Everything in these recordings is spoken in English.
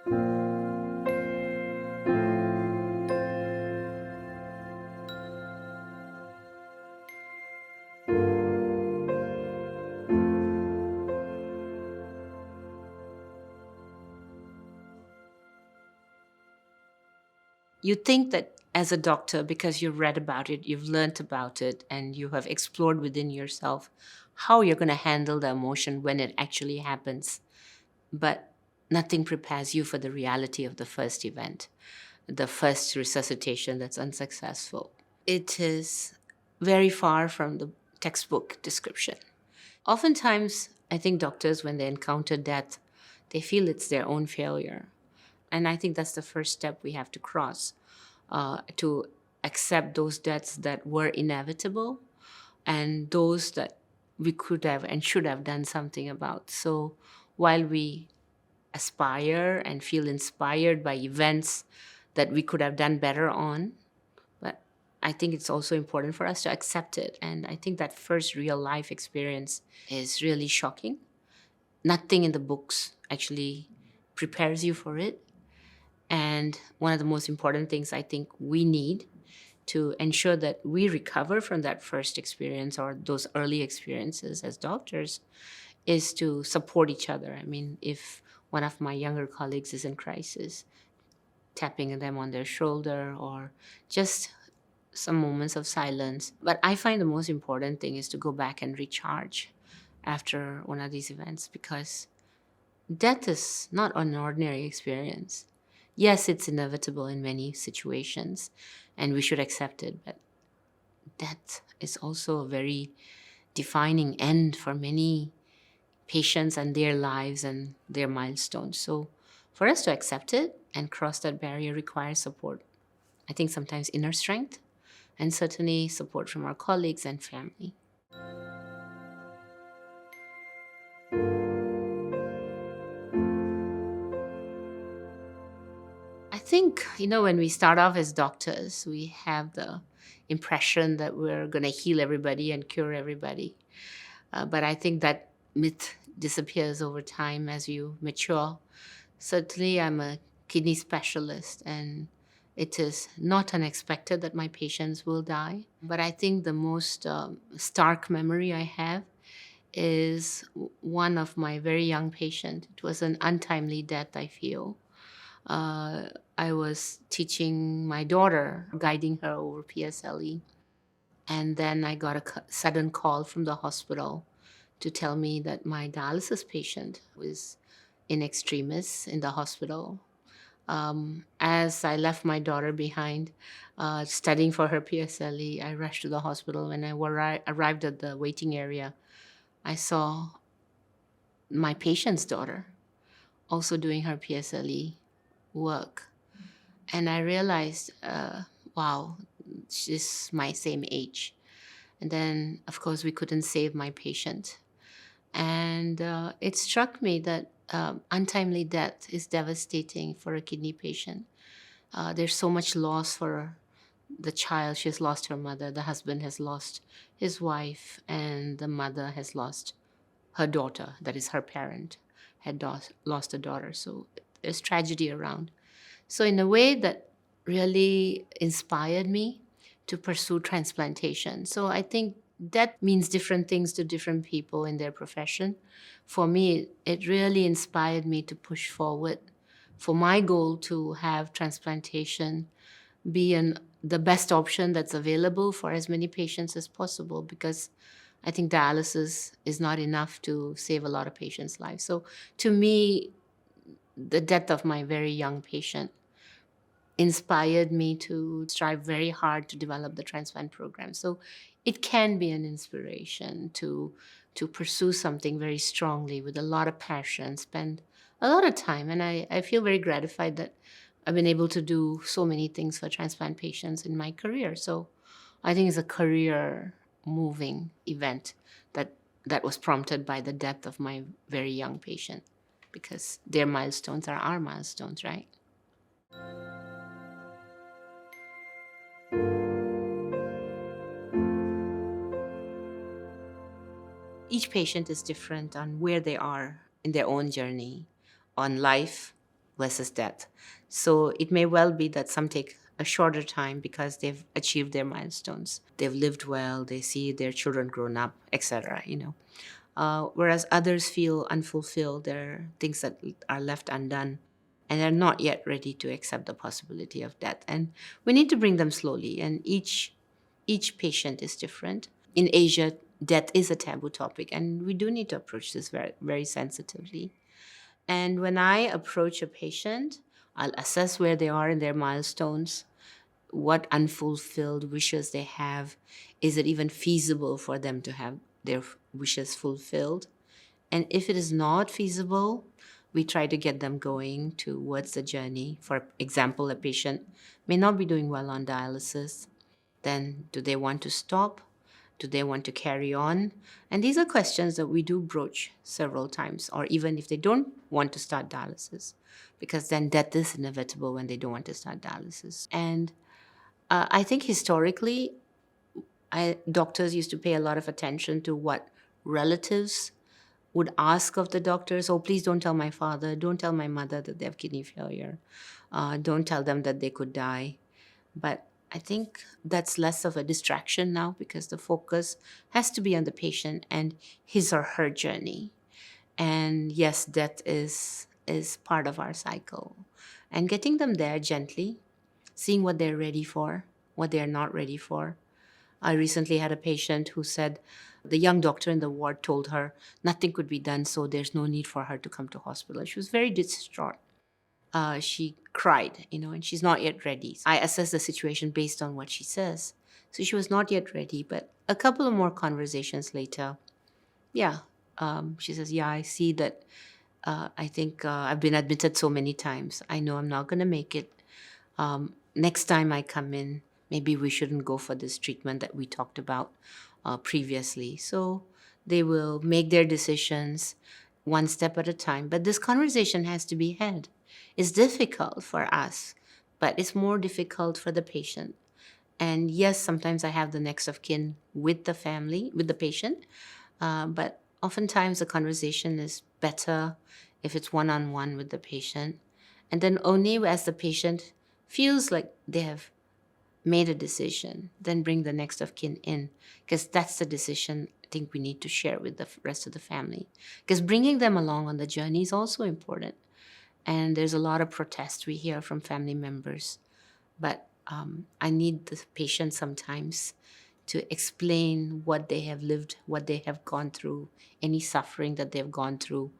You think that as a doctor, because you've read about it, you've learned about it, and you have explored within yourself how you're going to handle the emotion when it actually happens. But nothing prepares you for the reality of the first event, the first resuscitation that's unsuccessful. It is very far from the textbook description. Oftentimes, I think doctors, when they encounter death, they feel it's their own failure. And I think that's the first step we have to cross, to accept those deaths that were inevitable and those that we could have and should have done something about. So while we aspire and feel inspired by events that we could have done better on, but I think it's also important for us to accept it. And I think that first real life experience is really shocking. Nothing in the books actually prepares you for it. And one of the most important things I think we need to ensure that we recover from that first experience or those early experiences as doctors is to support each other. I mean, if one of my younger colleagues is in crisis, tapping them on their shoulder or just some moments of silence. But I find the most important thing is to go back and recharge after one of these events, because death is not an ordinary experience. Yes, it's inevitable in many situations, and we should accept it, but death is also a very defining end for many patients and their lives and their milestones. So for us to accept it and cross that barrier requires support. I think sometimes inner strength and certainly support from our colleagues and family. I think, when we start off as doctors, we have the impression that we're going to heal everybody and cure everybody. But I think that myth disappears over time as you mature. Certainly, I'm a kidney specialist, and it is not unexpected that my patients will die. But I think the most stark memory I have is one of my very young patient. It was an untimely death, I feel. Uh, I was teaching my daughter, guiding her over PSLE, and then I got a sudden call from the hospital to tell me that my dialysis patient was in extremis in the hospital. As I left my daughter behind, studying for her PSLE, I rushed to the hospital. When I arrived at the waiting area, I saw my patient's daughter also doing her PSLE work. And I realized, wow, she's my same age. And then, of course, we couldn't save my patient. And it struck me that untimely death is devastating for a kidney patient. There's so much loss for the child. She has lost her mother. The husband has lost his wife. And the mother has lost her daughter. That is, her parent had lost a daughter. So there's tragedy around. So in a way that really inspired me to pursue transplantation. So I think that means different things to different people in their profession. For me, it really inspired me to push forward for my goal to have transplantation be the best option that's available for as many patients as possible, because I think dialysis is not enough to save a lot of patients' lives. So to me, the death of my very young patient inspired me to strive very hard to develop the transplant program. So it can be an inspiration to pursue something very strongly with a lot of passion, spend a lot of time. And I feel very gratified that I've been able to do so many things for transplant patients in my career. So I think it's a career moving event that was prompted by the death of my very young patient, because their milestones are our milestones, right? Each patient is different on where they are in their own journey, on life, versus death. So it may well be that some take a shorter time because they've achieved their milestones. They've lived well, they see their children grown up, etc. Whereas others feel unfulfilled. There are things that are left undone, and they're not yet ready to accept the possibility of death. And we need to bring them slowly. And each patient is different. In Asia, death is a taboo topic, and we do need to approach this very, very sensitively. And when I approach a patient, I'll assess where they are in their milestones, what unfulfilled wishes they have. Is it even feasible for them to have their wishes fulfilled? And if it is not feasible, we try to get them going towards the journey. For example, a patient may not be doing well on dialysis. Then do they want to stop? Do they want to carry on? And these are questions that we do broach several times, or even if they don't want to start dialysis, because then death is inevitable when they don't want to start dialysis. And I think historically, doctors used to pay a lot of attention to what relatives would ask of the doctors. Oh, please don't tell my father, don't tell my mother that they have kidney failure. Don't tell them that they could die. But I think that's less of a distraction now because the focus has to be on the patient and his or her journey. And yes, death is part of our cycle. And getting them there gently, seeing what they're ready for, what they're not ready for. I recently had a patient who said the young doctor in the ward told her nothing could be done, so there's no need for her to come to hospital. She was very distraught. She cried, and she's not yet ready. I assess the situation based on what she says. So she was not yet ready, but a couple of more conversations later, yeah, she says, yeah, I see that. I think I've been admitted so many times. I know I'm not going to make it. Next time I come in, maybe we shouldn't go for this treatment that we talked about previously. So they will make their decisions one step at a time. But this conversation has to be had. It's difficult for us, but it's more difficult for the patient. And yes, sometimes I have the next of kin with the family, with the patient, but oftentimes the conversation is better if it's one-on-one with the patient. And then only as the patient feels like they have made a decision, then bring the next of kin in, because that's the decision I think we need to share with the rest of the family. Because bringing them along on the journey is also important. And there's a lot of protest we hear from family members. But I need the patient sometimes to explain what they have lived, what they have gone through, any suffering that they've gone through.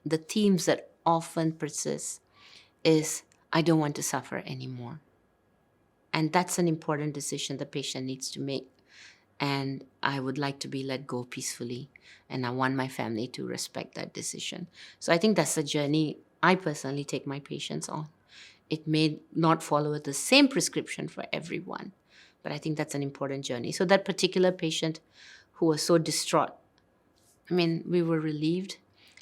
The themes that often persist is, I don't want to suffer anymore. And that's an important decision the patient needs to make. And I would like to be let go peacefully. And I want my family to respect that decision. So I think that's the journey I personally take my patients on. It may not follow the same prescription for everyone, but I think that's an important journey. So that particular patient who was so distraught, we were relieved.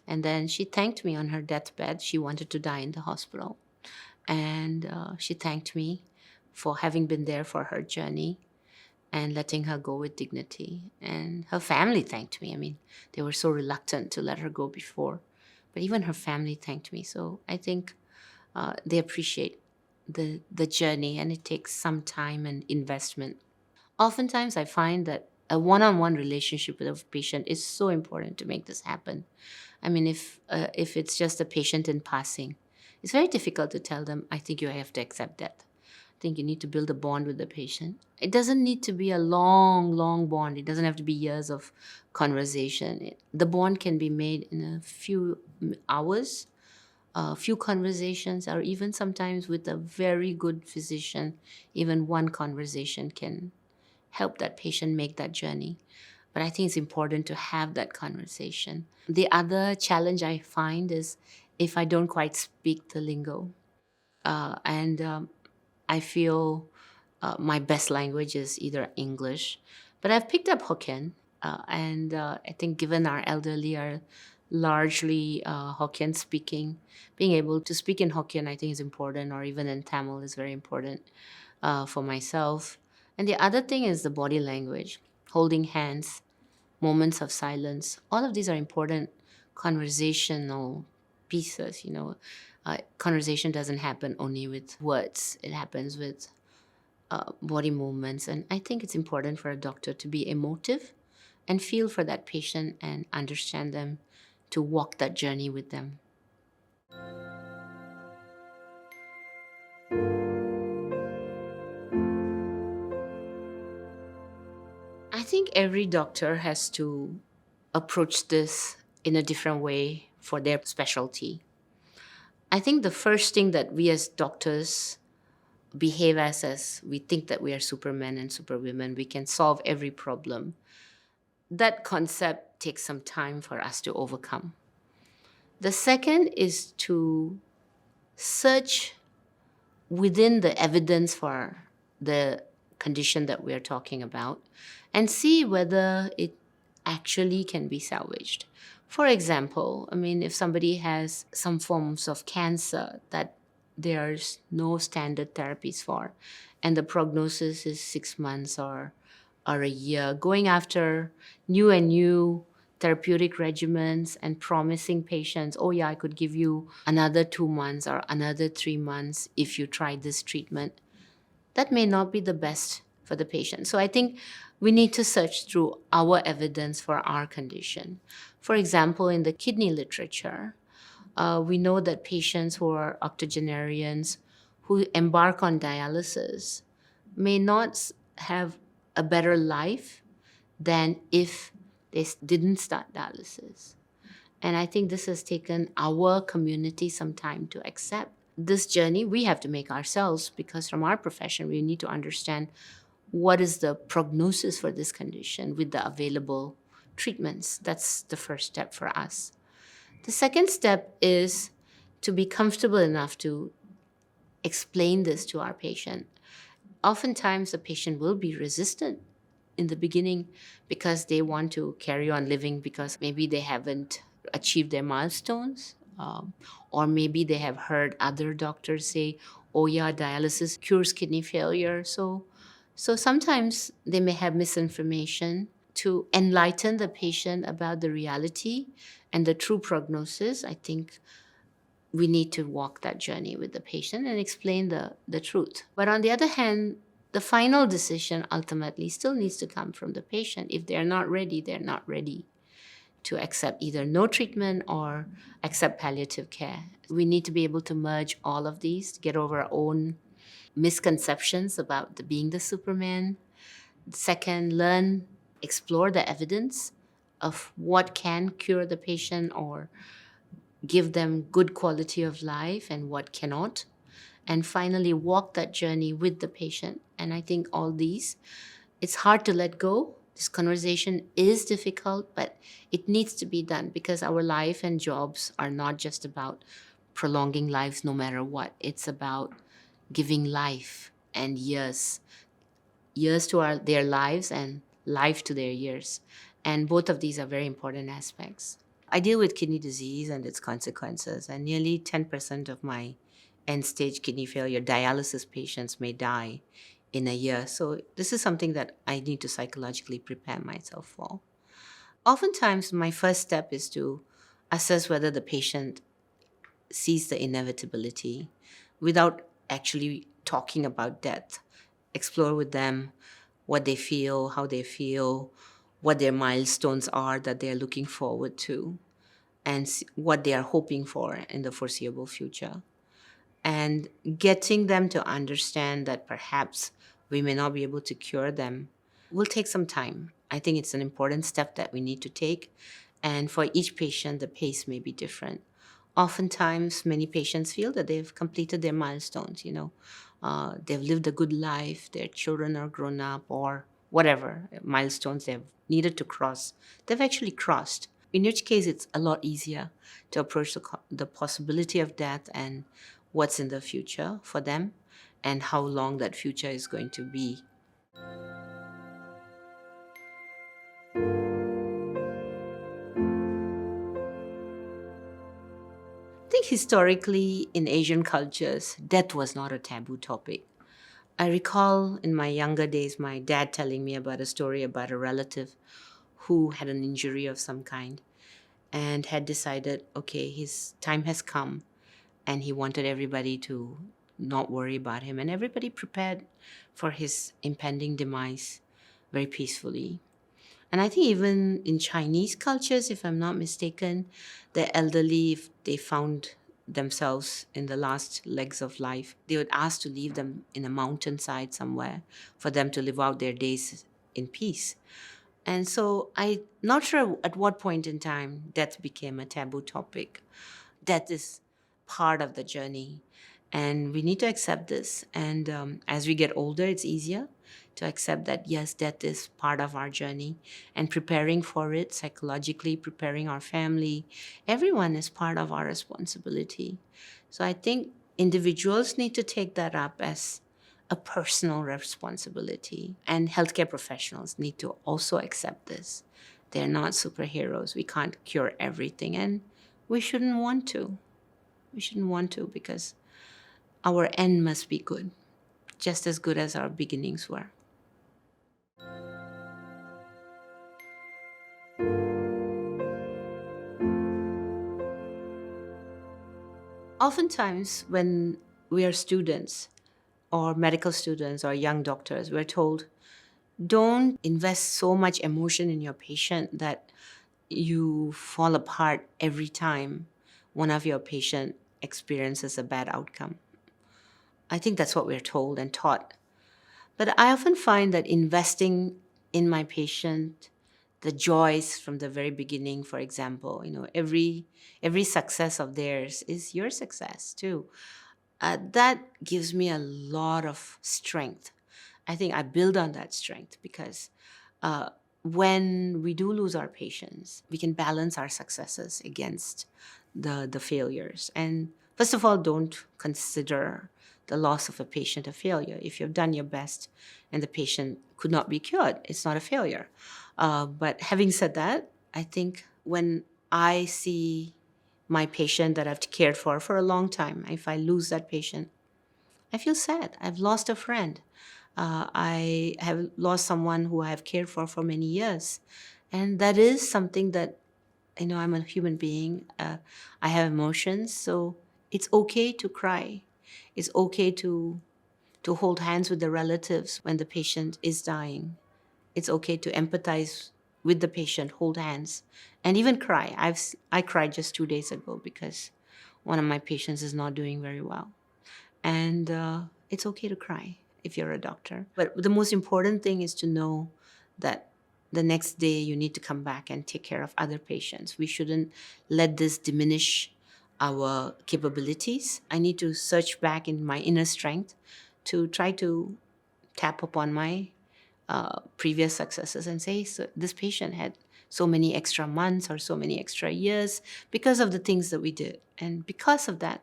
And then she thanked me on her deathbed. She wanted to die in the hospital. And she thanked me for having been there for her journey and letting her go with dignity. And her family thanked me. They were so reluctant to let her go before. But even her family thanked me. So I think they appreciate the journey, and it takes some time and investment. Oftentimes, I find that a one-on-one relationship with a patient is so important to make this happen. If it's just a patient in passing, it's very difficult to tell them, I think you have to accept death. I think you need to build a bond with the patient. It doesn't need to be a long, long bond. It doesn't have to be years of conversation. The bond can be made in a few hours, a few conversations, or even sometimes with a very good physician, even one conversation can help that patient make that journey. But I think it's important to have that conversation. The other challenge I find is if I don't quite speak the lingo. And I feel my best language is either English, but I've picked up Hokkien. And I think given our elderly are largely Hokkien speaking, being able to speak in Hokkien I think is important, or even in Tamil is very important for myself. And the other thing is the body language, holding hands, moments of silence. All of these are important conversational pieces. Conversation doesn't happen only with words. It happens with body movements. And I think it's important for a doctor to be emotive and feel for that patient and understand them, to walk that journey with them. I think every doctor has to approach this in a different way for their specialty. I think the first thing that we as doctors behave as we think that we are supermen and superwomen, we can solve every problem. That concept takes some time for us to overcome. The second is to search within the evidence for the condition that we are talking about and see whether it actually can be salvaged. For example, if somebody has some forms of cancer that there's no standard therapies for, and the prognosis is 6 months or a year, going after new and new therapeutic regimens and promising patients, oh yeah, I could give you another 2 months or another 3 months if you try this treatment, that may not be the best for the patient. So I think we need to search through our evidence for our condition. For example, in the kidney literature, we know that patients who are octogenarians who embark on dialysis may not have a better life than if they didn't start dialysis. And I think this has taken our community some time to accept. This journey we have to make ourselves, because from our profession, we need to understand what is the prognosis for this condition with the available treatments. That's the first step for us. The second step is to be comfortable enough to explain this to our patient. Oftentimes, the patient will be resistant in the beginning because they want to carry on living because maybe they haven't achieved their milestones, or maybe they have heard other doctors say, oh yeah, dialysis cures kidney failure. So sometimes they may have misinformation. To enlighten the patient about the reality and the true prognosis, I think we need to walk that journey with the patient and explain the truth. But on the other hand, the final decision ultimately still needs to come from the patient. If they're not ready, they're not ready to accept either no treatment or accept palliative care. We need to be able to merge all of these to get over our own misconceptions about being the Superman. Second, explore the evidence of what can cure the patient or give them good quality of life and what cannot. And finally, walk that journey with the patient. And I think all these, it's hard to let go. This conversation is difficult, but it needs to be done because our life and jobs are not just about prolonging lives no matter what. It's about giving life and years to their lives and life to their years. And both of these are very important aspects. I deal with kidney disease and its consequences, and nearly 10% of my end-stage kidney failure dialysis patients may die in a year. So this is something that I need to psychologically prepare myself for. Oftentimes, my first step is to assess whether the patient sees the inevitability without actually talking about death. Explore with them what they feel, how they feel, what their milestones are that they're looking forward to, and what they are hoping for in the foreseeable future. And getting them to understand that perhaps we may not be able to cure them will take some time. I think it's an important step that we need to take. And for each patient, the pace may be different. Oftentimes, many patients feel that they've completed their milestones, they've lived a good life, their children are grown up, or whatever milestones they've needed to cross, they've actually crossed. In which case, it's a lot easier to approach the possibility of death and what's in the future for them and how long that future is going to be. I think historically in Asian cultures, death was not a taboo topic. I recall in my younger days my dad telling me about a story about a relative who had an injury of some kind. and had decided, okay, his time has come, and he wanted everybody to not worry about him, and everybody prepared for his impending demise very peacefully. And I think even in Chinese cultures, if I'm not mistaken, the elderly, if they found themselves in the last legs of life, they would ask to leave them in a mountainside somewhere for them to live out their days in peace. And so I'm not sure at what point in time death became a taboo topic. Death is part of the journey, and we need to accept this. And as we get older, it's easier to accept that, yes, death is part of our journey, and preparing for it psychologically, preparing our family, everyone is part of our responsibility. So I think individuals need to take that up as a personal responsibility, and healthcare professionals need to also accept this. They're not superheroes. We can't cure everything, and we shouldn't want to. We shouldn't want to, because our end must be good, just as good as our beginnings were. Oftentimes, when we are students or medical students or young doctors, we're told, don't invest so much emotion in your patient that you fall apart every time one of your patient experiences a bad outcome. I think that's what we're told and taught. But I often find that investing in my patient, the joys from the very beginning, for example, every success of theirs is your success too. That gives me a lot of strength. I think I build on that strength because uh, when we do lose our patients, we can balance our successes against the failures. And first of all, don't consider the loss of a patient a failure. If you've done your best and the patient could not be cured, it's not a failure. But having said that, I think when I see my patient that I've cared for a long time, if I lose that patient, I feel sad. I've lost a friend. I have lost someone who I've cared for many years. And that is something that, I'm a human being. I have emotions. So it's okay to cry. It's okay to hold hands with the relatives when the patient is dying. It's okay to empathize with the patient, hold hands, and even cry. I cried just 2 days ago because one of my patients is not doing very well. And it's okay to cry if you're a doctor. But the most important thing is to know that the next day you need to come back and take care of other patients. We shouldn't let this diminish our capabilities. I need to search back in my inner strength to try to tap upon my previous successes and say, so this patient had so many extra months or so many extra years because of the things that we did. And because of that,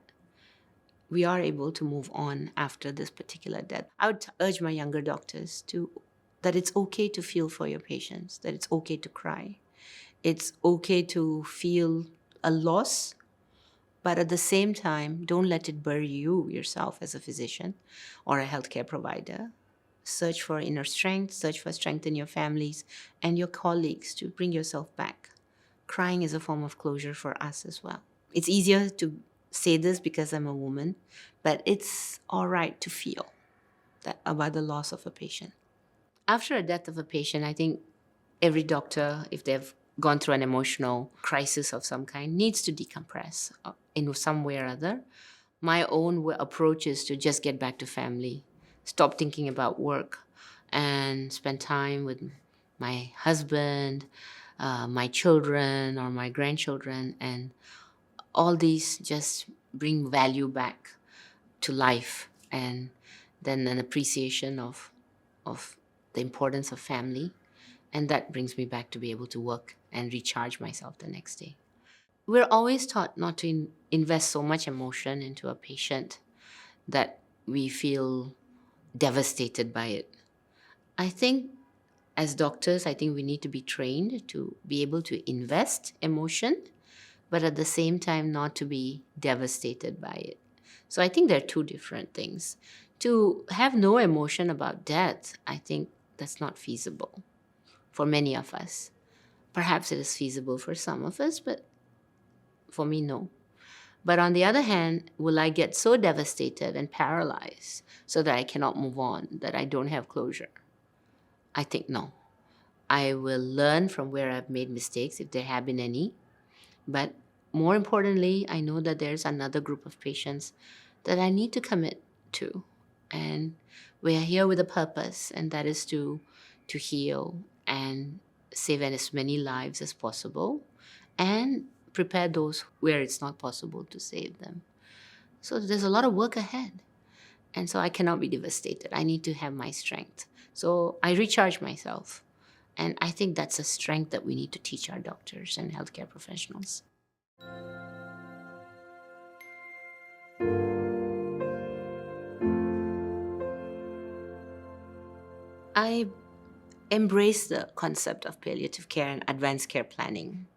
we are able to move on after this particular death. I would urge my younger doctors that it's okay to feel for your patients, that it's okay to cry. It's okay to feel a loss, but at the same time, don't let it bury you yourself as a physician or a healthcare provider. Search for inner strength, search for strength in your families and your colleagues to bring yourself back. Crying is a form of closure for us as well. It's easier to say this because I'm a woman, but it's all right to feel that about the loss of a patient. After a death of a patient, I think every doctor, if they've gone through an emotional crisis of some kind, needs to decompress in some way or other. My own approach is to just get back to family, stop thinking about work, and spend time with my husband, my children, or my grandchildren, and all these just bring value back to life, and then an appreciation of the importance of family, and that brings me back to be able to work and recharge myself the next day. We're always taught not to invest so much emotion into a patient that we feel devastated by it. I think as doctors, I think we need to be trained to be able to invest emotion, but at the same time not to be devastated by it. So I think they're two different things. To have no emotion about death, I think that's not feasible for many of us. Perhaps it is feasible for some of us, but For me, no. But on the other hand, will I get so devastated and paralyzed so that I cannot move on, that I don't have closure? I think no. I will learn from where I've made mistakes, if there have been any. But more importantly, I know that there's another group of patients that I need to commit to. And we are here with a purpose, and that is to heal and save as many lives as possible and prepare those where it's not possible to save them. So there's a lot of work ahead. And so I cannot be devastated. I need to have my strength. So I recharge myself. And I think that's a strength that we need to teach our doctors and healthcare professionals. I embrace the concept of palliative care and advanced care planning.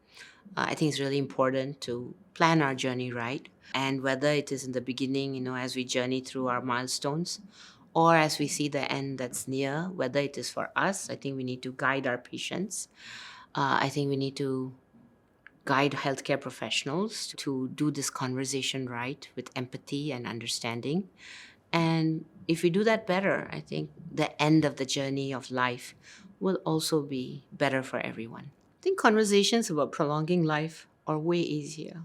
I think it's really important to plan our journey right. And whether it is in the beginning, as we journey through our milestones, or as we see the end that's near, whether it is for us, I think we need to guide our patients. I think we need to guide healthcare professionals to do this conversation right with empathy and understanding. And if we do that better, I think the end of the journey of life will also be better for everyone. I think conversations about prolonging life are way easier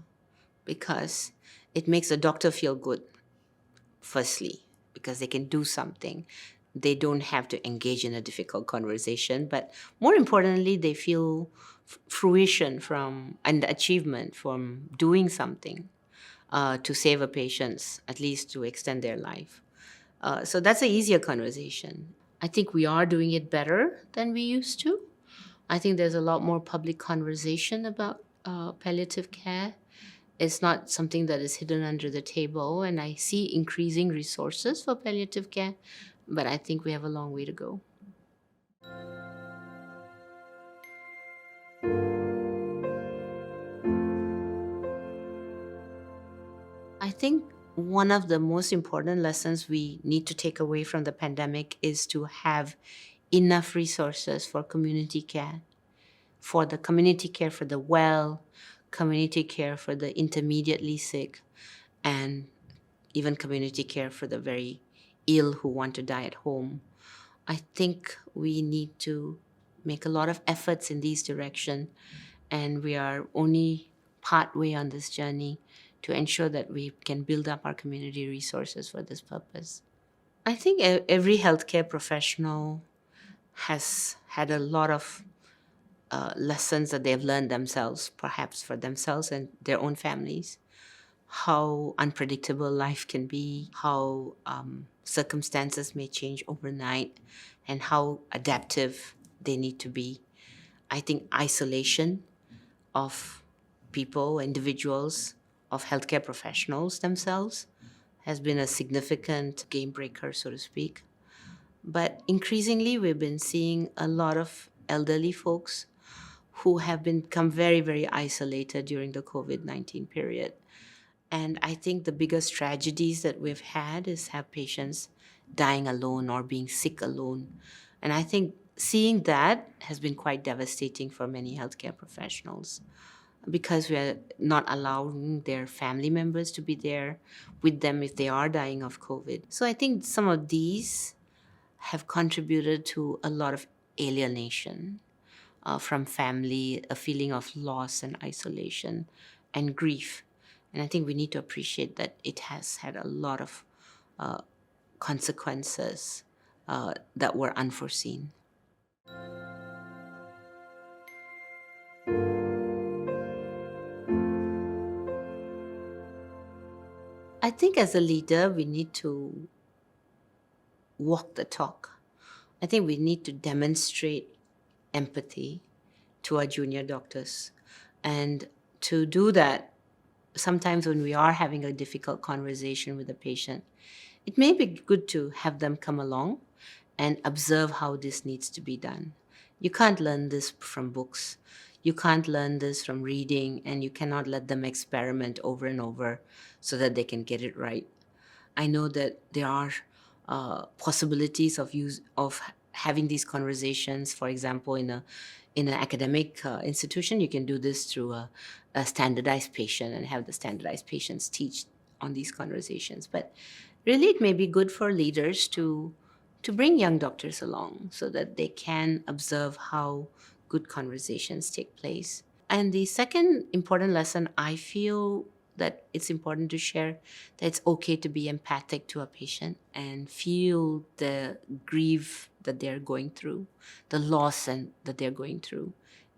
because it makes the doctor feel good, firstly, because they can do something. They don't have to engage in a difficult conversation, but more importantly, they feel fruition from and achievement from doing something to save a patient's, at least to extend their life. So that's an easier conversation. I think we are doing it better than we used to. I think there's a lot more public conversation about palliative care. It's not something that is hidden under the table, and I see increasing resources for palliative care, but I think we have a long way to go. I think one of the most important lessons we need to take away from the pandemic is to have enough resources for community care, for the community care for the well, community care for the intermediately sick, and even community care for the very ill who want to die at home. I think we need to make a lot of efforts in these direction, and we are only part way on this journey to ensure that we can build up our community resources for this purpose. I think every healthcare professional has had a lot of lessons that they've learned themselves, perhaps for themselves and their own families. How unpredictable life can be, how circumstances may change overnight, and how adaptive they need to be. I think isolation of people, individuals, of healthcare professionals themselves has been a significant game breaker, so to speak. But increasingly, we've been seeing a lot of elderly folks who have become very, very isolated during the COVID-19 period. And I think the biggest tragedies that we've had is have patients dying alone or being sick alone. And I think seeing that has been quite devastating for many healthcare professionals because we're not allowing their family members to be there with them if they are dying of COVID. So I think some of these have contributed to a lot of alienation from family, a feeling of loss and isolation and grief. And I think we need to appreciate that it has had a lot of consequences that were unforeseen. I think as a leader, we need to walk the talk. I think we need to demonstrate empathy to our junior doctors. And to do that, sometimes when we are having a difficult conversation with a patient, it may be good to have them come along and observe how this needs to be done. You can't learn this from books. You can't learn this from reading, and you cannot let them experiment over and over so that they can get it right. I know that there are possibilities of having these conversations, for example, in an academic institution, you can do this through a standardized patient and have the standardized patients teach on these conversations. But really, it may be good for leaders to bring young doctors along so that they can observe how good conversations take place. And the second important lesson, I feel that it's important to share, that it's okay to be empathic to a patient and feel the grief that they're going through, the loss that they're going through.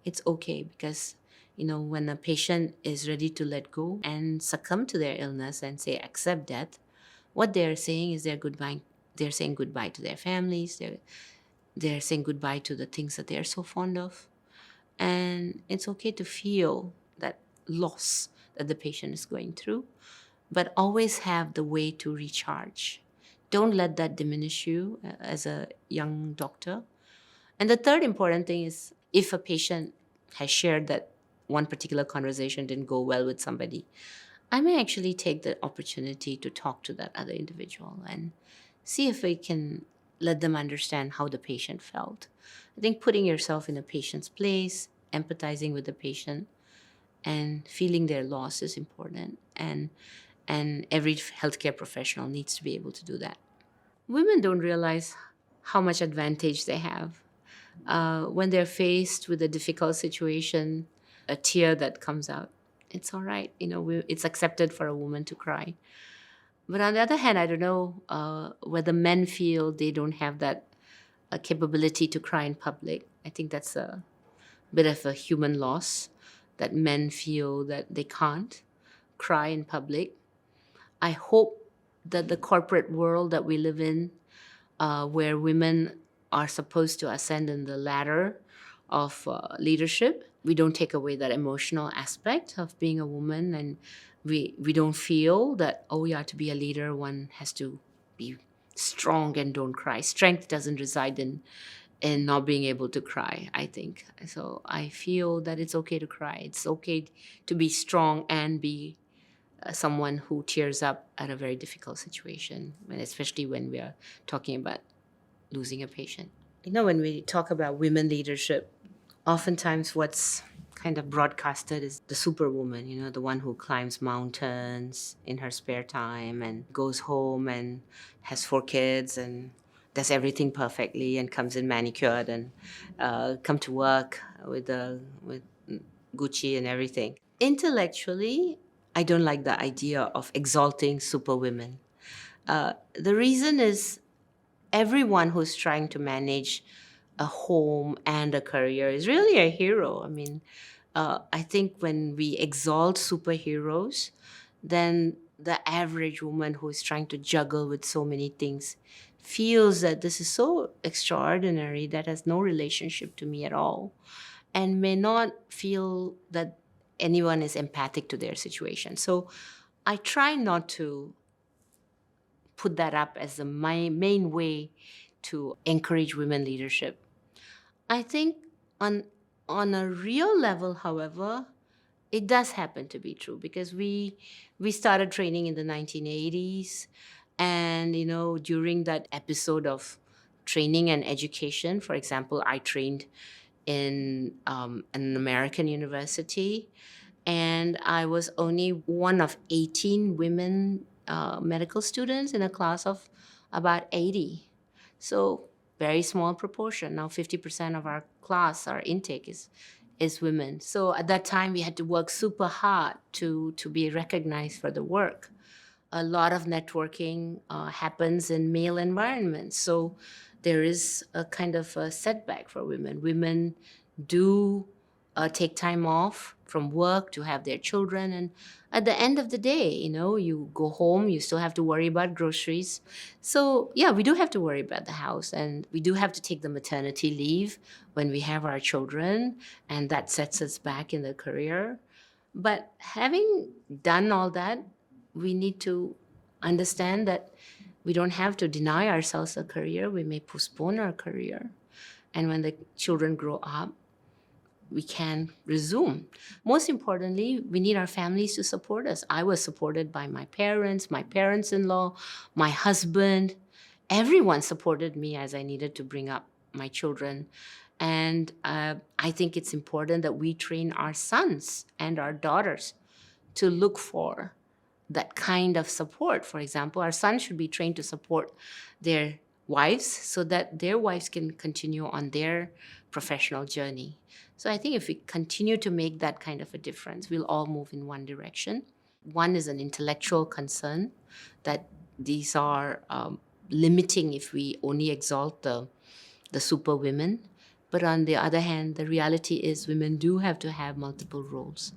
It's okay because, when a patient is ready to let go and succumb to their illness and say accept death, what they're saying is they're saying goodbye to their families, they're saying goodbye to the things that they're so fond of. And it's okay to feel that loss that the patient is going through, but always have the way to recharge. Don't let that diminish you as a young doctor. And the third important thing is, if a patient has shared that one particular conversation didn't go well with somebody, I may actually take the opportunity to talk to that other individual and see if we can let them understand how the patient felt. I think putting yourself in a patient's place, empathizing with the patient, and feeling their loss is important. And every healthcare professional needs to be able to do that. Women don't realize how much advantage they have. When they're faced with a difficult situation, a tear that comes out, it's all right. It's accepted for a woman to cry. But on the other hand, I don't know whether men feel they don't have that capability to cry in public. I think that's a bit of a human loss, that men feel that they can't cry in public. I hope that the corporate world that we live in, where women are supposed to ascend in the ladder of leadership, we don't take away that emotional aspect of being a woman, and we don't feel that, oh yeah, to be a leader, one has to be strong and don't cry. Strength doesn't reside in not being able to cry, I think. So I feel that it's okay to cry. It's okay to be strong and be someone who tears up at a very difficult situation, and especially when we are talking about losing a patient. When we talk about women leadership, oftentimes what's kind of broadcasted is the superwoman, the one who climbs mountains in her spare time and goes home and has 4 kids and does everything perfectly and comes in manicured and come to work with Gucci and everything. Intellectually, I don't like the idea of exalting superwomen. The reason is, everyone who's trying to manage a home and a career is really a hero. I mean, I think when we exalt superheroes, then the average woman who is trying to juggle with so many things feels that this is so extraordinary, that has no relationship to me at all, and may not feel that anyone is empathic to their situation. So I try not to put that up as my main way to encourage women leadership. I think on a real level, however, it does happen to be true, because we started training in the 1980s, and during that episode of training and education, for example, I trained in an American university, and I was only one of 18 women medical students in a class of about 80. So very small proportion. Now 50% of our class, our intake is women. So at that time, we had to work super hard to be recognized for the work. A lot of networking happens in male environments. So there is a kind of a setback for women. Women do take time off from work to have their children. And at the end of the day, you go home, you still have to worry about groceries. So yeah, we do have to worry about the house, and we do have to take the maternity leave when we have our children, and that sets us back in the career. But having done all that, we need to understand that we don't have to deny ourselves a career. We may postpone our career. And when the children grow up, we can resume. Most importantly, we need our families to support us. I was supported by my parents-in-law, my husband. Everyone supported me as I needed to bring up my children. And I think it's important that we train our sons and our daughters to look for that kind of support. For example, our sons should be trained to support their wives so that their wives can continue on their professional journey. So I think if we continue to make that kind of a difference, we'll all move in one direction. One is an intellectual concern that these are limiting if we only exalt the super women. But on the other hand, the reality is women do have to have multiple roles.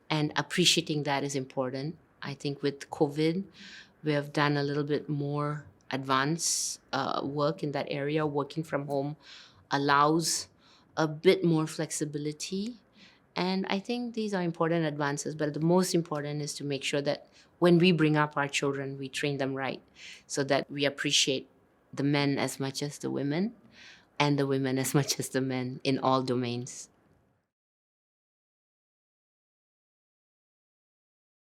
And appreciating that is important. I think with COVID, we have done a little bit more advanced work in that area. Working from home allows a bit more flexibility. And I think these are important advances, but the most important is to make sure that when we bring up our children, we train them right so that we appreciate the men as much as the women and the women as much as the men in all domains.